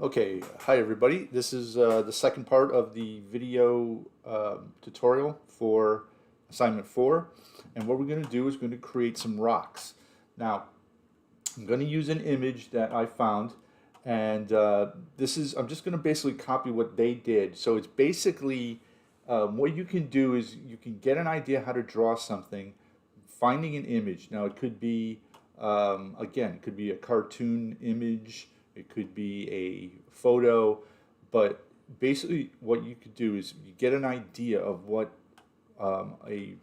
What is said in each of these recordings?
Okay, hi everybody. This is the second part of the video tutorial for assignment 4. And what we're going to do is going to create some rocks. Now, I'm going to use an image that I found, and I'm just going to basically copy what they did. So it's basically, what you can do is you can get an idea how to draw something, finding an image. Now it could be, again, it could be a cartoon image, it could be a photo, but basically what you could do is you get an idea of what a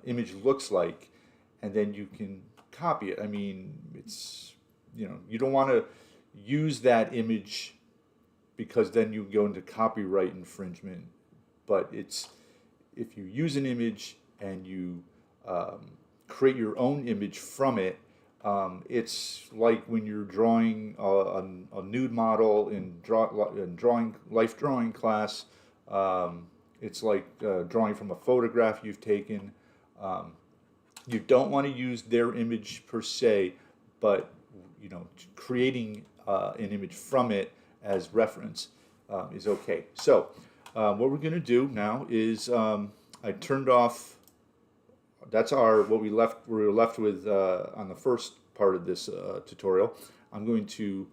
image looks like, and then you can copy it. I mean, you don't want to use that image because then you go into copyright infringement. But if you use an image and you create your own image from it, it's like when you're drawing a nude model in life drawing class. It's like drawing from a photograph you've taken. Um, you don't want to use their image per se, but creating an image from it as reference is okay. So what we're going to do now is I turned off. That's what we were left with on the first part of this tutorial. I'm going to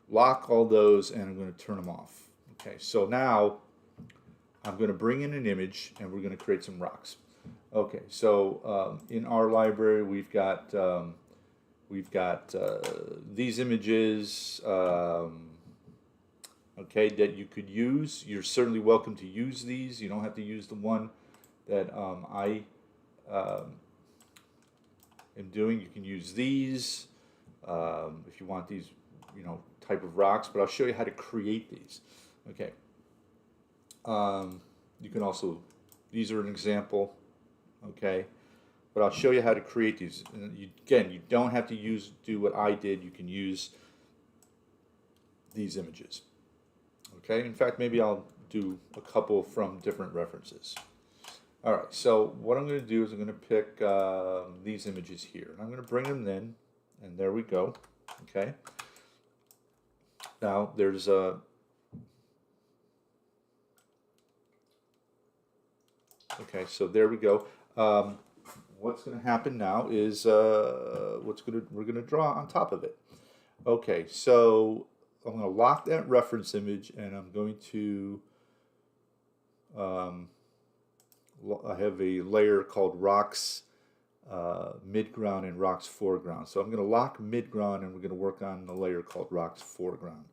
lock all those and I'm going to turn them off. Okay, so now I'm going to bring in an image and we're going to create some rocks. Okay, so in our library we've got these images, okay, that you could use. You're certainly welcome to use these. You don't have to use the one that I am doing. You can use these if you want these, type of rocks. But I'll show you how to create these. Okay. You can also. These are an example. Okay. But I'll show you how to create these. And again, you don't have to do what I did. You can use these images. Okay. In fact, maybe I'll do a couple from different references. All right, so what I'm going to do is I'm going to pick these images here, and I'm going to bring them in, and there we go. Okay. Now there's a okay, so there we go. What's going to happen now is we're going to draw on top of it. Okay, so I'm going to lock that reference image, and I'm going to I have a layer called rocks midground and rocks foreground. So I'm going to lock midground and we're going to work on the layer called rocks foreground.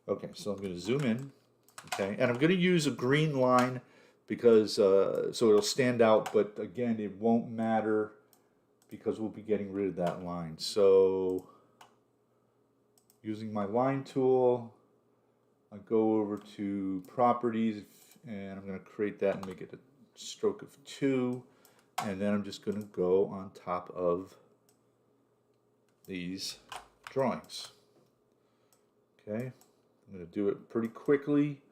Okay, so I'm going to zoom in. Okay, and I'm going to use a green line because so it'll stand out, but again, it won't matter because we'll be getting rid of that line. So using my line tool, I go over to properties and I'm going to create that and make it a stroke of 2, and then I'm just going to go on top of these drawings. Okay, I'm going to do it pretty quickly,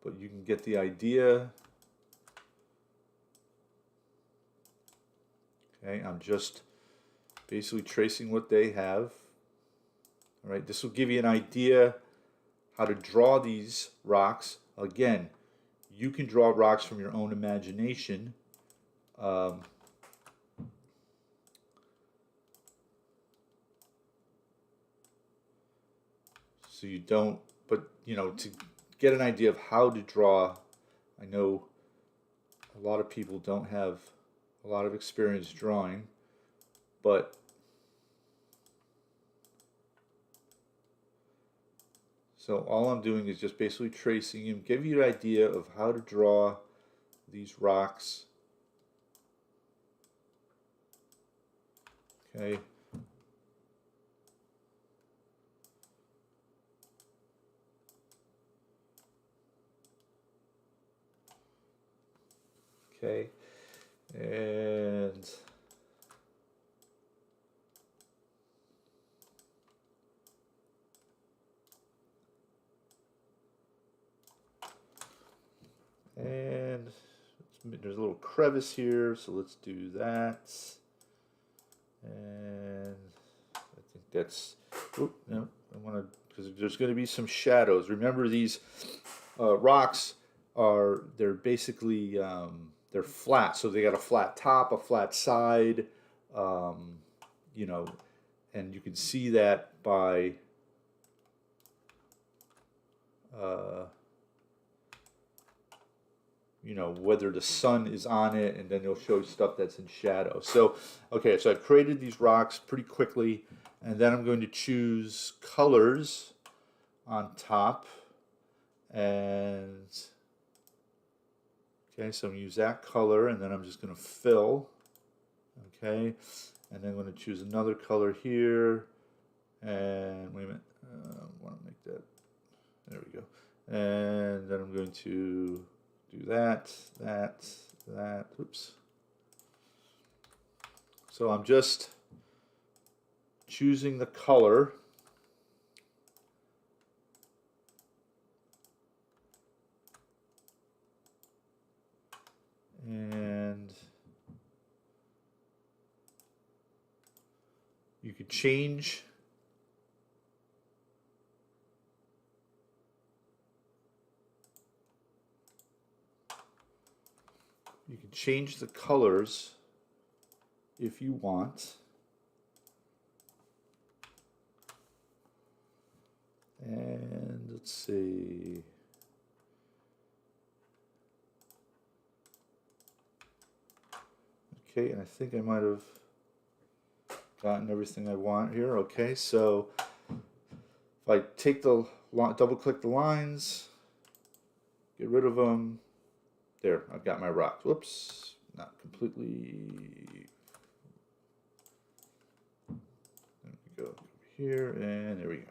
but you can get the idea. Okay, I'm just basically tracing what they have. All right, this will give you an idea how to draw these rocks. Again, you can draw rocks from your own imagination. So you don't, but to get an idea of how to draw, I know a lot of people don't have a lot of experience drawing, but so all I'm doing is just basically tracing and give you an idea of how to draw these rocks. Okay. Okay. And there's a little crevice here, so let's do that. And I think that's, no, want to, because there's going to be some shadows. Remember, these rocks they're basically they're flat, so they got a flat top, a flat side, you know, and you can see that by you know, whether the sun is on it, and then it'll show you stuff that's in shadow. So, okay, so I've created these rocks pretty quickly, and then I'm going to choose colors on top, and okay, so I'm going to use that color, and then I'm just going to fill, okay, and then I'm going to choose another color here, and wait a minute, I want to make that, there we go, and then I'm going to do that, oops. So I'm just choosing the color, and you could change the colors if you want. And let's see. Okay, and I think I might have gotten everything I want here. Okay, so if I take the double click the lines, get rid of them. There, I've got my rock. Whoops, not completely. There we go, here, and there we go.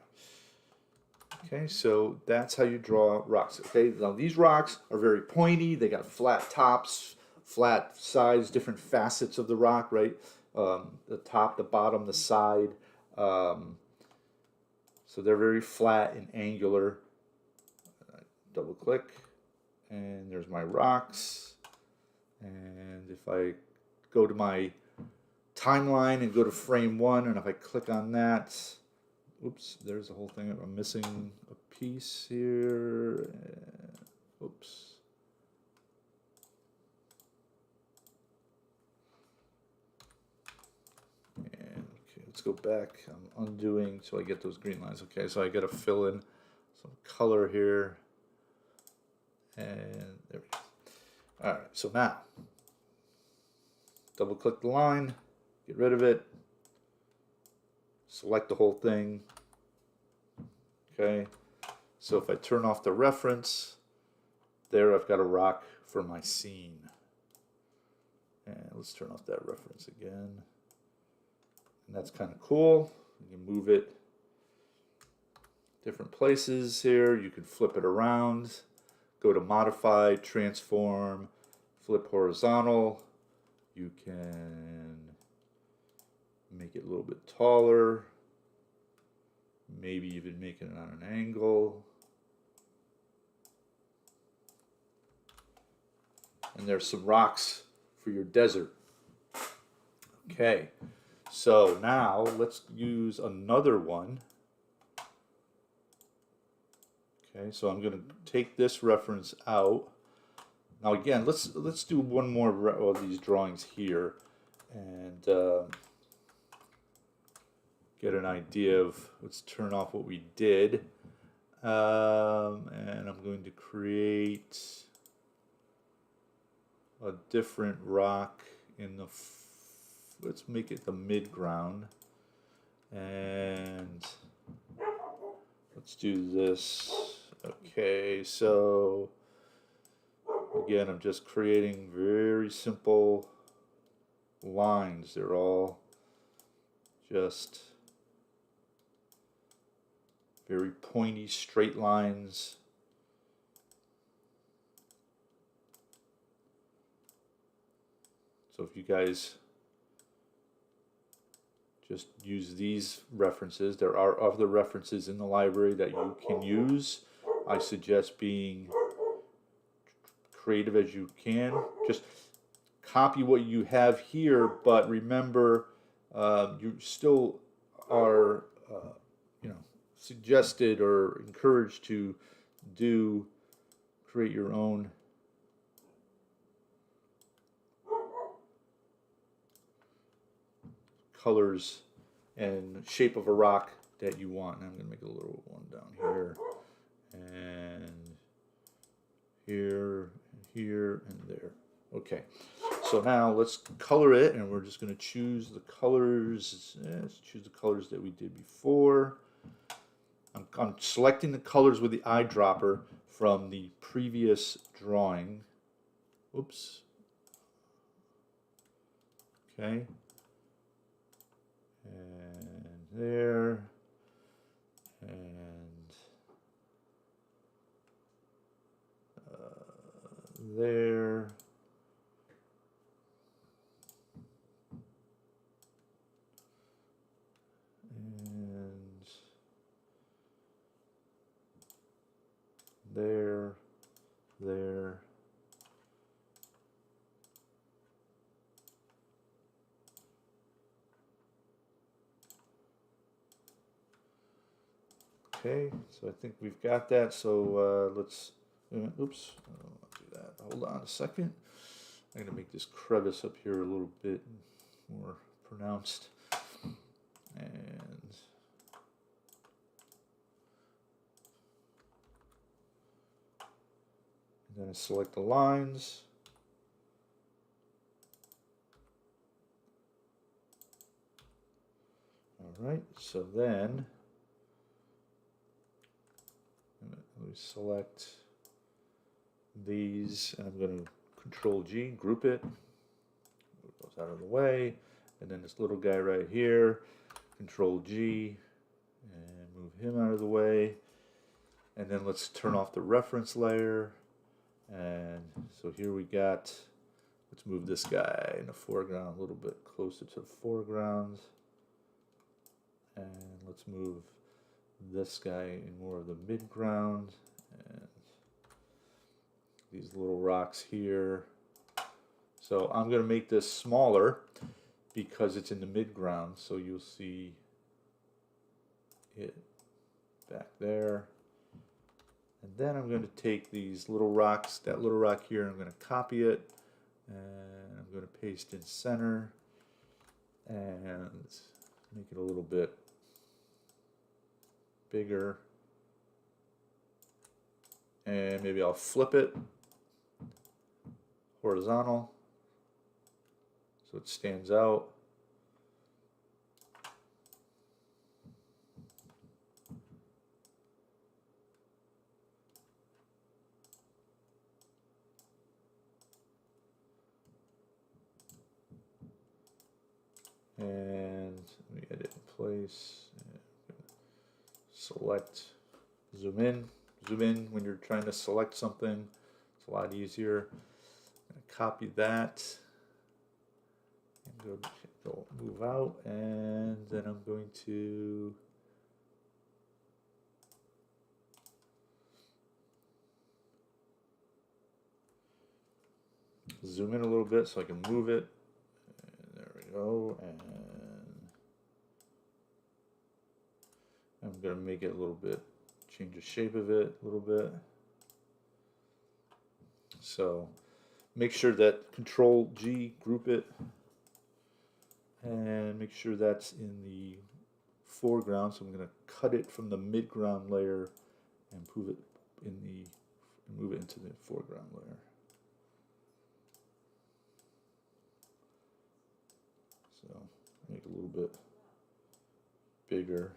Okay, so that's how you draw rocks. Okay, now these rocks are very pointy. They got flat tops, flat sides, different facets of the rock, right? The top, the bottom, the side. So they're very flat and angular. Double click. And there's my rocks, and if I go to my timeline and go to frame 1, and if I click on that, oops, there's the whole thing. I'm missing a piece here, oops. And okay, let's go back. I'm undoing so I get those green lines. Okay, so I got to fill in some color here. And there we go. All right, so now, double click the line, get rid of it, select the whole thing. Okay, so if I turn off the reference, there I've got a rock for my scene. And let's turn off that reference again. And that's kind of cool. You can move it different places here. You can flip it around. Go to modify, transform, flip horizontal. You can make it a little bit taller. Maybe even make it on an angle. And there's some rocks for your desert. Okay, so now let's use another one. Okay, so I'm going to take this reference out. Now again, let's do one more of these drawings here, and get an idea of. Let's turn off what we did, and I'm going to create a different rock in the. Let's make it the midground, and let's do this. Okay, so again, I'm just creating very simple lines. They're all just very pointy, straight lines. So if you guys just use these references, there are other references in the library that you can use. I suggest being creative as you can. Just copy what you have here, but remember, you still are, you know, suggested or encouraged to create your own colors and shape of a rock that you want. And I'm going to make a little one down here, and here, and here, and there. Okay, so now let's color it, and we're just going to choose the colors. Let's choose the colors that we did before. I'm selecting the colors with the eyedropper from the previous drawing. Oops. Okay. And there. And there. There, there, okay, so I think we've got that, so let's, oops, I don't want to do that, hold on a second, I'm going to make this crevice up here a little bit more pronounced, and then I select the lines. All right, so then let me select these, and I'm going to Control G, group it, move those out of the way, and then this little guy right here, Control G, and move him out of the way, and then let's turn off the reference layer. And so here we got, let's move this guy in the foreground a little bit closer to the foreground. And let's move this guy in more of the midground. And these little rocks here. So I'm going to make this smaller because it's in the midground. So you'll see it back there. And then I'm going to take these little rocks, that little rock here, I'm going to copy it, and I'm going to paste in center, and make it a little bit bigger. And maybe I'll flip it horizontal so it stands out. And let me edit in place. Select, zoom in when you're trying to select something. It's a lot easier. I'm going to copy that and go move out, and then I'm going to zoom in a little bit so I can move it. And there we go. And I'm going to make it a little bit, change the shape of it a little bit. So make sure that Control G, group it, and make sure that's in the foreground. So I'm going to cut it from the midground layer and move it into the foreground layer. So make it a little bit bigger.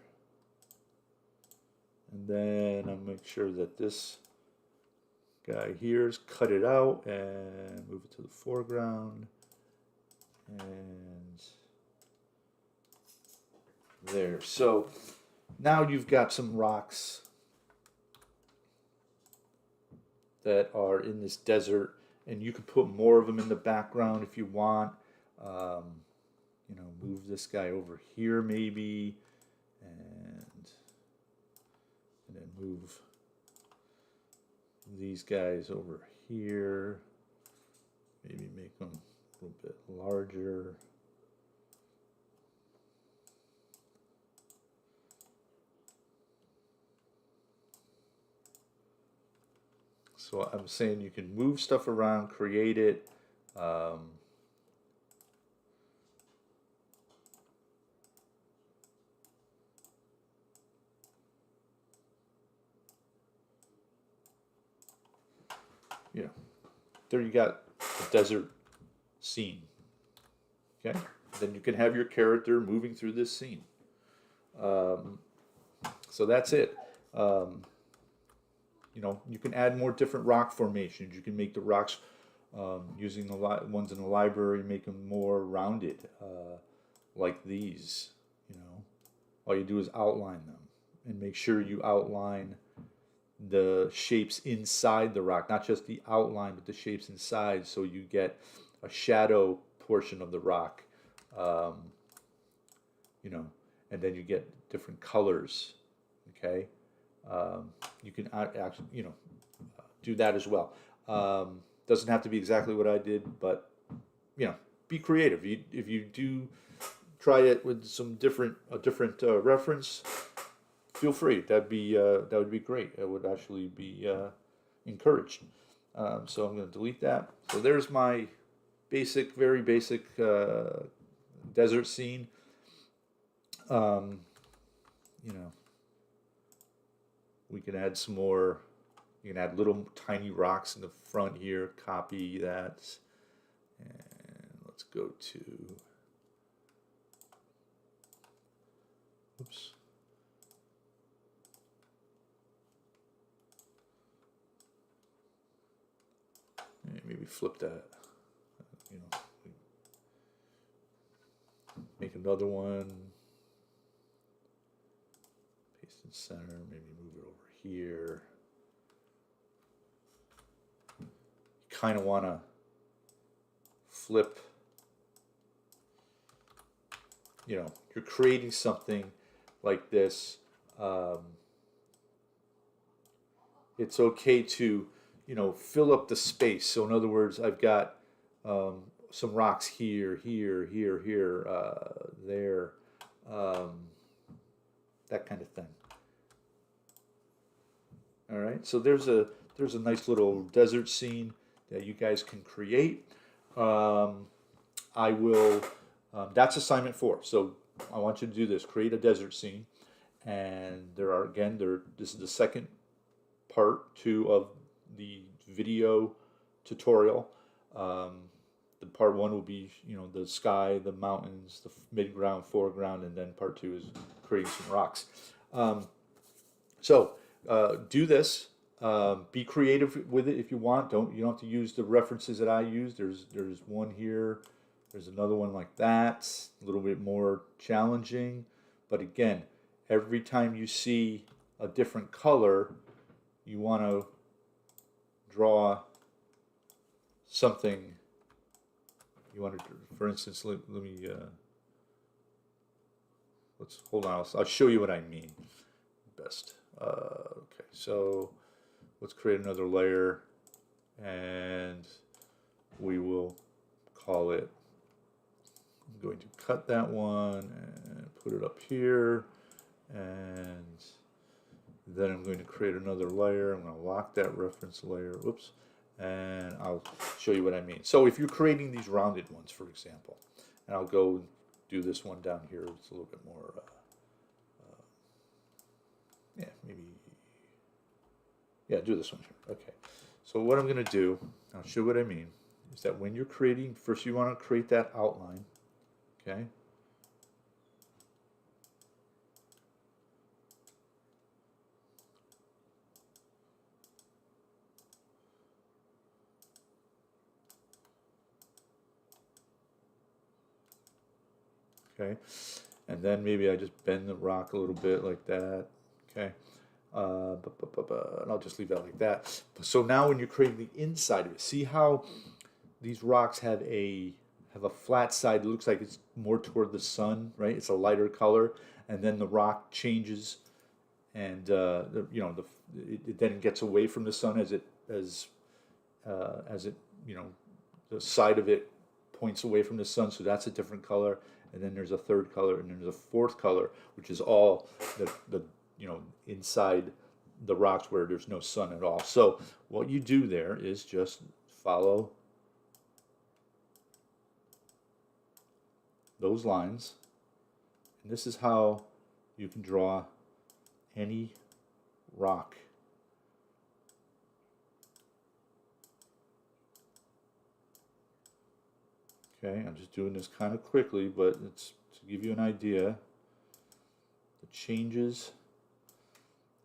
And then I'll make sure that this guy here is cut it out and move it to the foreground. And there. So now you've got some rocks that are in this desert, and you can put more of them in the background if you want. You know, move this guy over here maybe, and then move these guys over here. Maybe make them a little bit larger. So I'm saying you can move stuff around, create it. You know, there you got a desert scene. Okay, then you can have your character moving through this scene. So that's it. You know, you can add more different rock formations. You can make the rocks using the ones in the library, make them more rounded, like these. You know, all you do is outline them and make sure you outline the shapes inside the rock, not just the outline, but the shapes inside, so you get a shadow portion of the rock. You know, and then you get different colors. Okay, you can actually, you know, do that as well. Doesn't have to be exactly what I did, but you know, be creative. If you do try it with some different reference, feel free. That would be great. It would actually be encouraged. So I'm going to delete that. So there's my basic, very basic desert scene. You know, we can add some more. You can add little tiny rocks in the front here. Copy that, and let's go to. Oops. Maybe flip that. You know, make another one. Paste in center. Maybe move it over here. You kind of want to flip. You know, you're creating something like this. It's okay to, you know, fill up the space. So in other words, I've got some rocks here, here, here, here, there, that kind of thing. All right, so there's a nice little desert scene that you guys can create. I will. That's assignment 4. So I want you to do this: create a desert scene, and this is the second part 2 of the video tutorial. The part 1 will be, you know, the sky, the mountains, the mid-ground, foreground, and then part 2 is creating some rocks. So do this. Be creative with it if you want. You don't have to use the references that I use. There's one here. There's another one like that. A little bit more challenging, but again, every time you see a different color, you want to draw something. You want to, for instance, let me, let's hold on. I'll show you what I mean best. Okay, so let's create another layer, and we will call it. I'm going to cut that one and put it up here, and then I'm going to create another layer. I'm going to lock that reference layer. Oops. And I'll show you what I mean. So if you're creating these rounded ones, for example, and I'll go do this one down here. It's a little bit more, yeah, maybe, yeah, do this one here. Okay. So what I'm going to do, I'll show what I mean, is that when you're creating, first you want to create that outline, okay? Okay, and then maybe I just bend the rock a little bit like that. Okay, and I'll just leave that like that. So now when you're creating the inside of it, see how these rocks have a flat side. It looks like it's more toward the sun, right? It's a lighter color, and then the rock changes, and you know, it then gets away from the sun as it you know, the side of it points away from the sun. So that's a different color. And then there's a third color, and then there's a fourth color, which is all the you know, inside the rocks where there's no sun at all. So what you do there is just follow those lines. And this is how you can draw any rock. Okay, I'm just doing this kind of quickly, but it's to give you an idea. The changes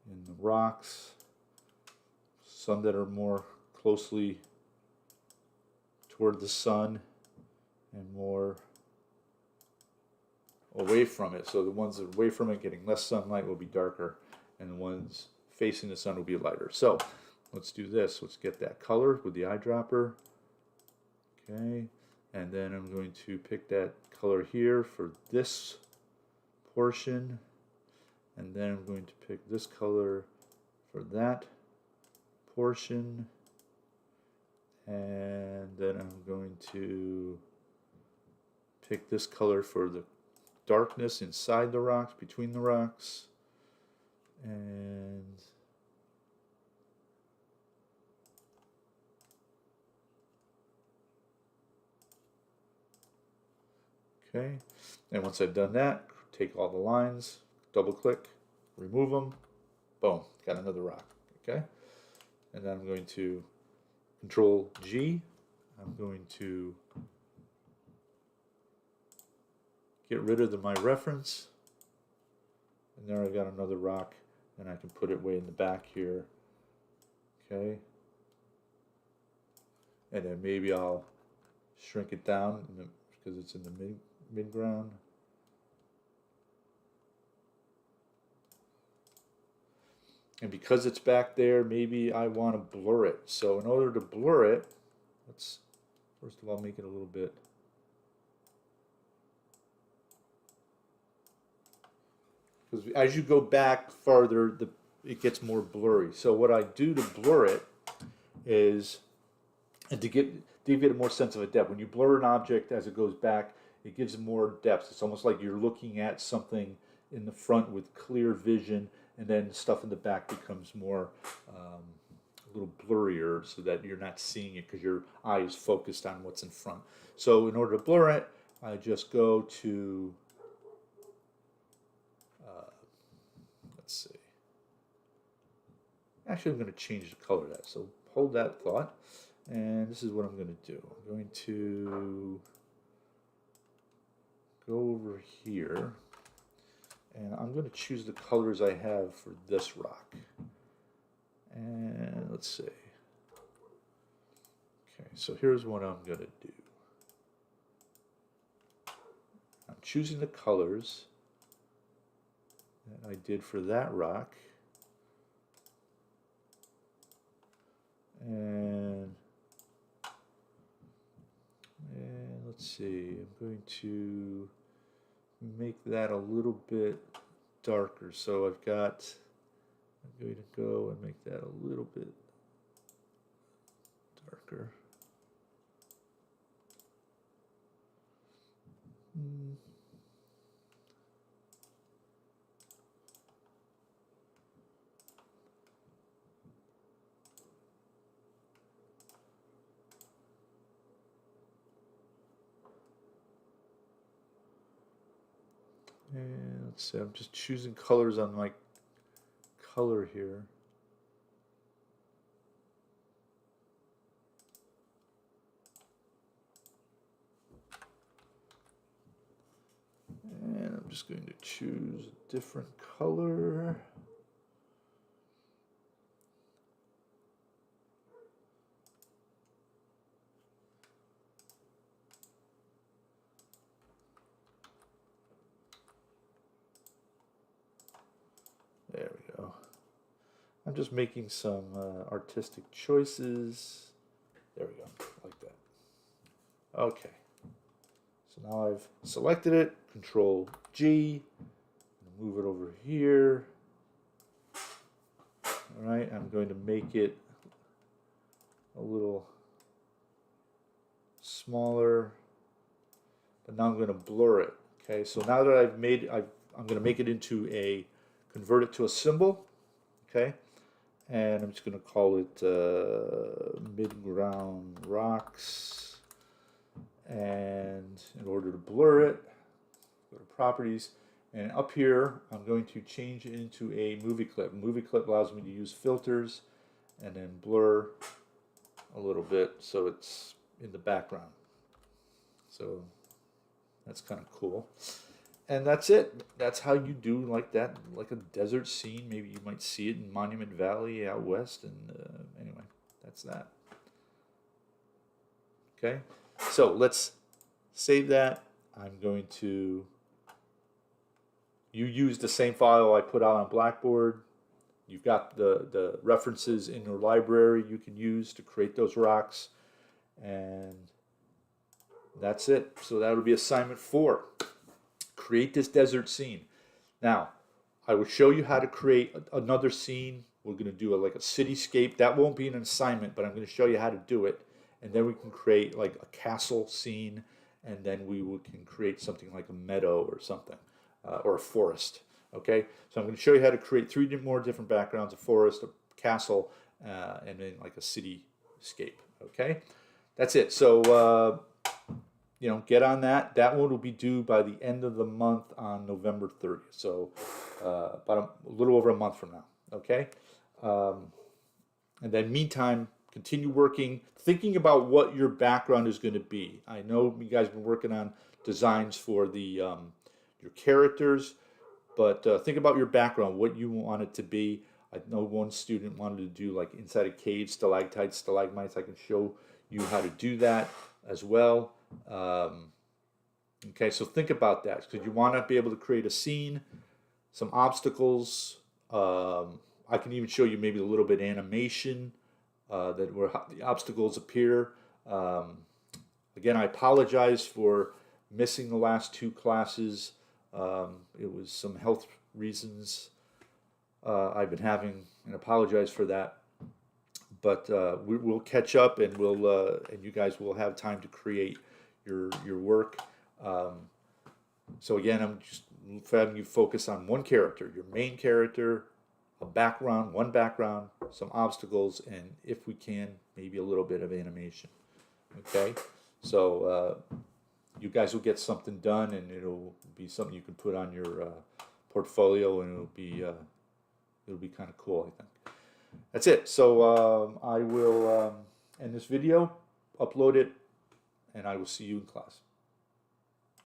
in the rocks, some that are more closely toward the sun and more away from it. So the ones that are away from it, getting less sunlight, will be darker, and the ones facing the sun will be lighter. So let's do this. Let's get that color with the eyedropper. Okay, and then I'm going to pick that color here for this portion, and then I'm going to pick this color for that portion, and then I'm going to pick this color for the darkness inside the rocks, between the rocks, and okay, and once I've done that, take all the lines, double click, remove them, boom, got another rock. Okay, and then I'm going to Control G. I'm going to get rid of my reference, and there I got another rock, and I can put it way in the back here. Okay, and then maybe I'll shrink it down because it's in the mid-ground. And because it's back there, maybe I want to blur it. So in order to blur it, let's first of all make it a little bit. Because as you go back farther, it gets more blurry. So what I do to blur it is, and to give it a more sense of a depth. When you blur an object as it goes back, it gives it more depth. It's almost like you're looking at something in the front with clear vision, and then stuff in the back becomes more a little blurrier, so that you're not seeing it because your eye is focused on what's in front. So in order to blur it, I just go to let's see. Actually, I'm going to change the color of that. So hold that thought, and this is what I'm going to do. I'm going to go over here, and I'm going to choose the colors I have for this rock. And let's see. Okay, so here's what I'm going to do. I'm choosing the colors that I did for that rock. And let's see, I'm going to make that a little bit darker. So I'm going to go and make that a little bit darker. And let's see, I'm just choosing colors on my color here. And I'm just going to choose a different color. There we go. I'm just making some artistic choices. There we go, like that. Okay. So now I've selected it, Control G, move it over here. All right, I'm going to make it a little smaller, but now I'm going to blur it. Okay, so now that I'm going to make it into convert it to a symbol. Okay, and I'm just going to call it Midground Rocks. And in order to blur it, go to Properties, and up here I'm going to change it into a movie clip. Movie clip allows me to use filters and then blur a little bit so it's in the background. So that's kind of cool. And that's it. That's how you do like that, like a desert scene. Maybe you might see it in Monument Valley out west. And anyway, that's that. Okay, so let's save that. I'm going to, you use the same file I put out on Blackboard. You've got the references in your library you can use to create those rocks. And that's it. So that'll be assignment 4. Create this desert scene. Now, I will show you how to create another scene. We're going to do like a cityscape. That won't be an assignment, but I'm going to show you how to do it. And then we can create like a castle scene, and then can create something like a meadow or something, or a forest. Okay, so I'm going to show you how to create 3 more different backgrounds: a forest, a castle, and then like a cityscape. Okay, that's it. So you know, get on that. That one will be due by the end of the month on November 30th. So about a little over a month from now. Okay, and then meantime, continue working, thinking about what your background is going to be. I know you guys have been working on designs for the your characters, but think about your background, what you want it to be. I know one student wanted to do like inside a cave, stalactites, stalagmites. I can show you how to do that as well. Okay, so think about that, because you want to be able to create a scene, some obstacles. I can even show you maybe a little bit of animation that where the obstacles appear. Again, I apologize for missing the last 2 classes. It was some health reasons I've been having, and apologize for that. But we'll catch up, and and you guys will have time to create your work. So again, I'm just having you focus on one character, your main character, a background, one background, some obstacles, and if we can, maybe a little bit of animation. Okay, so you guys will get something done, and it'll be something you can put on your portfolio, and it'll be kind of cool, I think. That's it. So I will end this video, upload it, and I will see you in class.